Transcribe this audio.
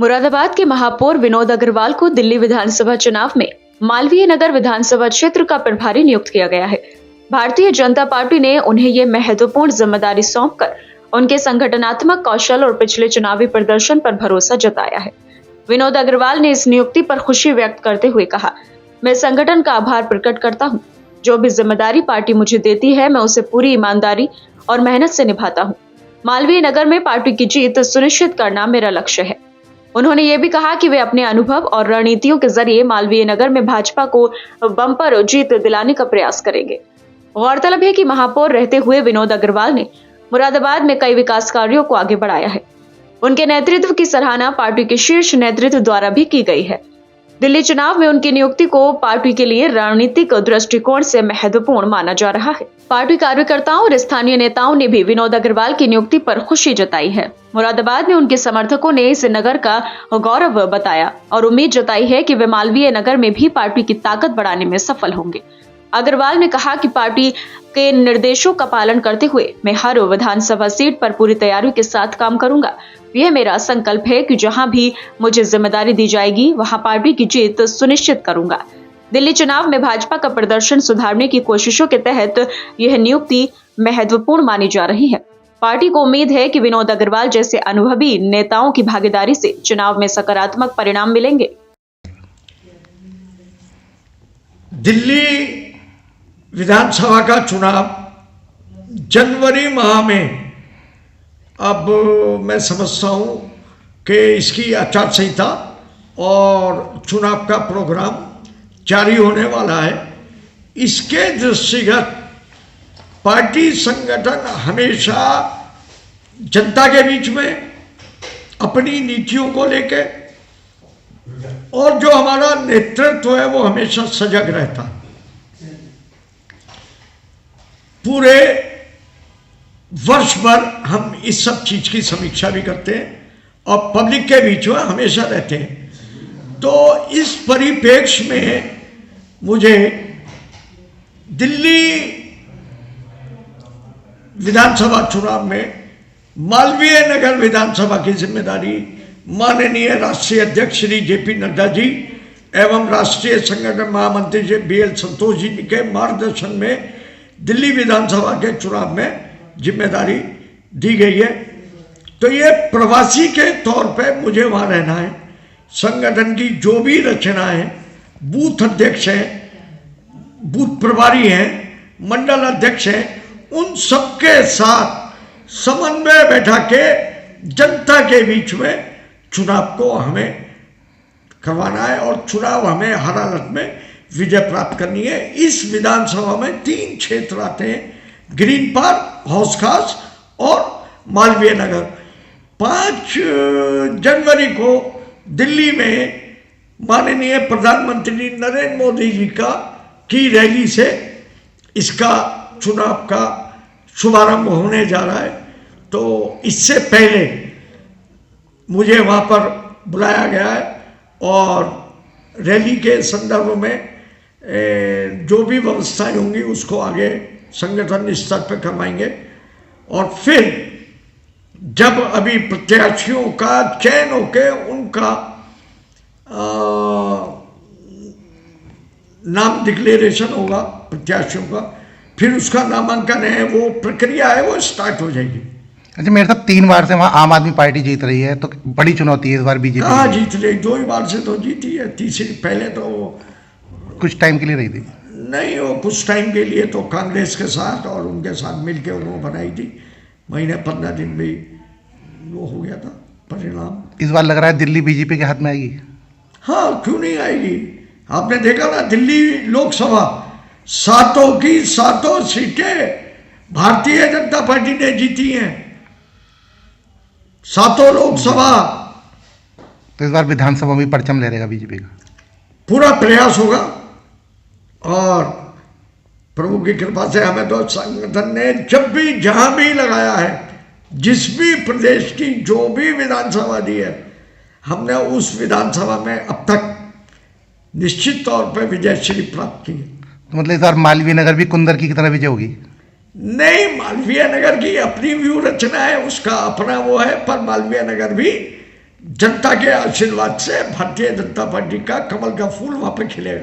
मुरादाबाद के महापौर विनोद अग्रवाल को दिल्ली विधानसभा चुनाव में मालवीय नगर विधानसभा क्षेत्र का प्रभारी नियुक्त किया गया है। भारतीय जनता पार्टी ने उन्हें ये महत्वपूर्ण जिम्मेदारी सौंपकर उनके संगठनात्मक कौशल और पिछले चुनावी प्रदर्शन पर भरोसा जताया है। विनोद अग्रवाल ने इस नियुक्ति पर खुशी व्यक्त करते हुए कहा, मैं संगठन का आभार प्रकट करता हूँ। जो भी जिम्मेदारी पार्टी मुझे देती है, मैं उसे पूरी ईमानदारी और मेहनत से निभाता हूँ। मालवीय नगर में पार्टी की जीत सुनिश्चित करना मेरा लक्ष्य है। उन्होंने ये भी कहा कि वे अपने अनुभव और रणनीतियों के जरिए मालवीय नगर में भाजपा को बम्पर जीत दिलाने का प्रयास करेंगे। गौरतलब है कि महापौर रहते हुए विनोद अग्रवाल ने मुरादाबाद में कई विकास कार्यों को आगे बढ़ाया है। उनके नेतृत्व की सराहना पार्टी के शीर्ष नेतृत्व द्वारा भी की गई है। दिल्ली चुनाव में उनकी नियुक्ति को पार्टी के लिए रणनीतिक दृष्टिकोण से महत्वपूर्ण माना जा रहा है। पार्टी कार्यकर्ताओं और स्थानीय नेताओं ने भी विनोद अग्रवाल की नियुक्ति पर खुशी जताई है। मुरादाबाद में उनके समर्थकों ने इस नगर का गौरव बताया और उम्मीद जताई है कि वे मालवीय नगर में भी पार्टी की ताकत बढ़ाने में सफल होंगे। अग्रवाल ने कहा कि पार्टी के निर्देशों का पालन करते हुए मैं हर विधानसभा सीट पर पूरी तैयारी के साथ काम करूंगा। यह मेरा संकल्प है कि जहां भी मुझे जिम्मेदारी दी जाएगी वहां पार्टी की जीत सुनिश्चित करूंगा। दिल्ली चुनाव में भाजपा का प्रदर्शन सुधारने की कोशिशों के तहत यह नियुक्ति महत्वपूर्ण मानी जा रही है। पार्टी को उम्मीद है कि विनोद अग्रवाल जैसे अनुभवी नेताओं की भागीदारी से चुनाव में सकारात्मक परिणाम मिलेंगे। दिल्ली विधानसभा का चुनाव जनवरी माह में, अब मैं समझता हूँ कि इसकी आचार संहिता और चुनाव का प्रोग्राम जारी होने वाला है। इसके दृष्टिगत पार्टी संगठन हमेशा जनता के बीच में अपनी नीतियों को लेके और जो हमारा नेतृत्व है वो हमेशा सजग रहता है। पूरे वर्ष भर हम इस सब चीज की समीक्षा भी करते हैं और पब्लिक के बीच में हमेशा रहते हैं। तो इस परिप्रेक्ष्य में मुझे दिल्ली विधानसभा चुनाव में मालवीय नगर विधानसभा की जिम्मेदारी माननीय राष्ट्रीय अध्यक्ष श्री जेपी नड्डा जी एवं राष्ट्रीय संगठन महामंत्री जी बीएल संतोष जी के मार्गदर्शन में दिल्ली विधानसभा के चुनाव में जिम्मेदारी दी गई है। तो ये प्रवासी के तौर पे मुझे वहाँ रहना है। संगठन की जो भी रचना है, बूथ अध्यक्ष हैं, बूथ प्रभारी हैं, मंडल अध्यक्ष हैं, उन सबके साथ समन्वय बैठा के जनता के बीच में चुनाव को हमें करवाना है और चुनाव हमें हर हालत में विजय प्राप्त करनी है। इस विधानसभा में 3 क्षेत्र आते हैं, ग्रीन पार्क, हौस खास और मालवीय नगर। 5 जनवरी को दिल्ली में माननीय प्रधानमंत्री नरेंद्र मोदी जी की रैली से इसका चुनाव का शुभारंभ होने जा रहा है। तो इससे पहले मुझे वहाँ पर बुलाया गया है और रैली के संदर्भ में जो भी व्यवस्थाएं होंगी उसको आगे संगठन स्तर पर करवाएंगे। और फिर जब अभी प्रत्याशियों का चयन होके उनका नाम डिक्लेरेशन होगा प्रत्याशियों का, फिर उसका नामांकन है, वो प्रक्रिया है, वो स्टार्ट हो जाएगी। अच्छा, मेरे साहब 3 बार से वहाँ आम आदमी पार्टी जीत रही है, तो बड़ी चुनौती है इस बार बीजेपी। हाँ, जीत रही, 2 ही बार से तो जीती है। तीसरी पहले तो कुछ टाइम के लिए रही थी। नहीं, वो कुछ टाइम के लिए तो कांग्रेस के साथ और उनके साथ मिलके उन्होंने बनाई थी। महीने 15 दिन में वो हो गया था परिणाम। इस बार लग रहा है दिल्ली बीजेपी के हाथ में आएगी। हाँ, क्यों नहीं आएगी। आपने देखा ना, दिल्ली लोकसभा 7 की 7 सीटें भारतीय जनता पार्टी ने जीती हैं, 7 लोकसभा। तो इस बार विधानसभा में परचम लहरेगा बीजेपी का। पूरा प्रयास होगा और प्रभु की कृपा से हमें तो संगठन ने जब भी जहां भी लगाया है, जिस भी प्रदेश की जो भी विधानसभा दी है, हमने उस विधानसभा में अब तक निश्चित तौर पर विजयश्री प्राप्त की है। तो मतलब इस बार मालवीय नगर भी कुंदर की तरह विजय होगी? नहीं, मालवीय नगर की अपनी व्यू रचना है, उसका अपना वो है, पर मालवीय नगर भी जनता के आशीर्वाद से भारतीय जनता पार्टी का कमल का फूल वहां पे खिलेगा।